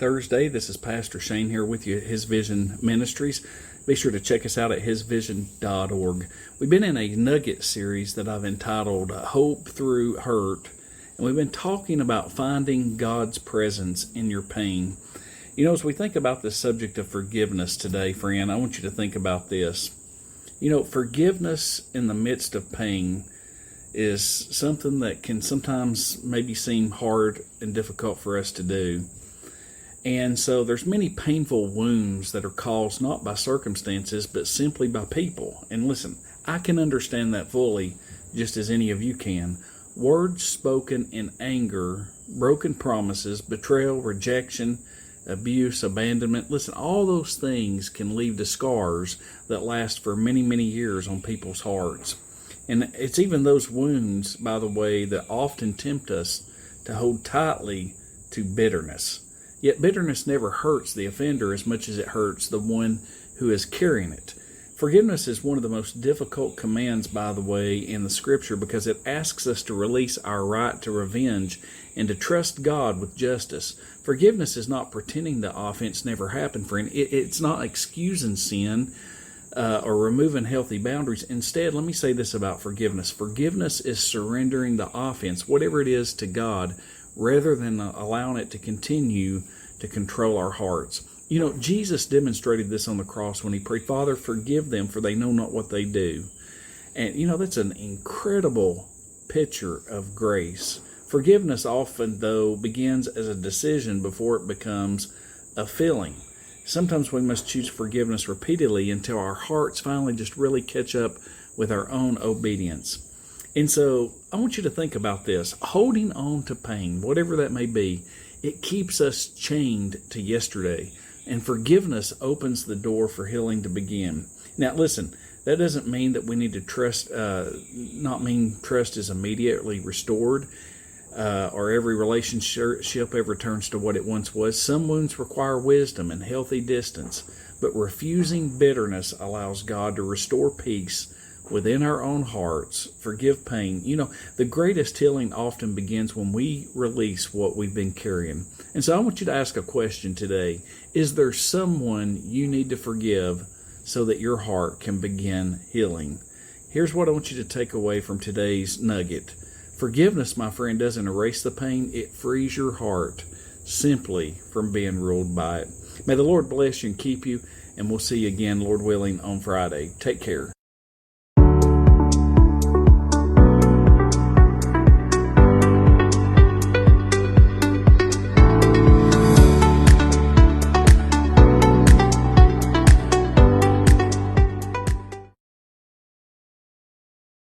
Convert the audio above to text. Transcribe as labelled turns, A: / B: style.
A: Thursday. This is Pastor Shane here with you at His Vision Ministries. Be sure to check us out at hisvision.org. We've been in a Nugget Series that I've entitled Hope Through Hurt, and we've been talking about finding God's presence in your pain. You know, as we think about this subject of forgiveness today, friend, I want you to think about this. You know, forgiveness in the midst of pain is something that can sometimes maybe seem hard and difficult for us to do. And so there's many painful wounds that are caused not by circumstances, but simply by people. And listen, I can understand that fully, just as any of you can. Words spoken in anger, broken promises, betrayal, rejection, abuse, abandonment. Listen, all those things can leave the scars that last for many, many years on people's hearts. And it's even those wounds, by the way, that often tempt us to hold tightly to bitterness. Yet bitterness never hurts the offender as much as it hurts the one who is carrying it. Forgiveness is one of the most difficult commands, by the way, in the Scripture, because it asks us to release our right to revenge and to trust God with justice. Forgiveness is not pretending the offense never happened, friend. It's not excusing sin or removing healthy boundaries. Instead, let me say this about forgiveness. Forgiveness is surrendering the offense, whatever it is, to God, rather than allowing it to continue to control our hearts. You know, Jesus demonstrated this on the cross when he prayed, "Father, forgive them, for they know not what they do." And, you know, that's an incredible picture of grace. Forgiveness often, though, begins as a decision before it becomes a feeling. Sometimes we must choose forgiveness repeatedly until our hearts finally just really catch up with our own obedience. And so I want you to think about this. Holding on to pain, whatever that may be, it keeps us chained to yesterday. And forgiveness opens the door for healing to begin. Now, listen, that doesn't mean that we need to trust is immediately restored, or every relationship ever returns to what it once was. Some wounds require wisdom and healthy distance, but refusing bitterness allows God to restore peace within our own hearts, forgive pain. You know, the greatest healing often begins when we release what we've been carrying. And so I want you to ask a question today. Is there someone you need to forgive so that your heart can begin healing? Here's what I want you to take away from today's nugget. Forgiveness, my friend, doesn't erase the pain. It frees your heart simply from being ruled by it. May the Lord bless you and keep you, and we'll see you again, Lord willing, on Friday. Take care.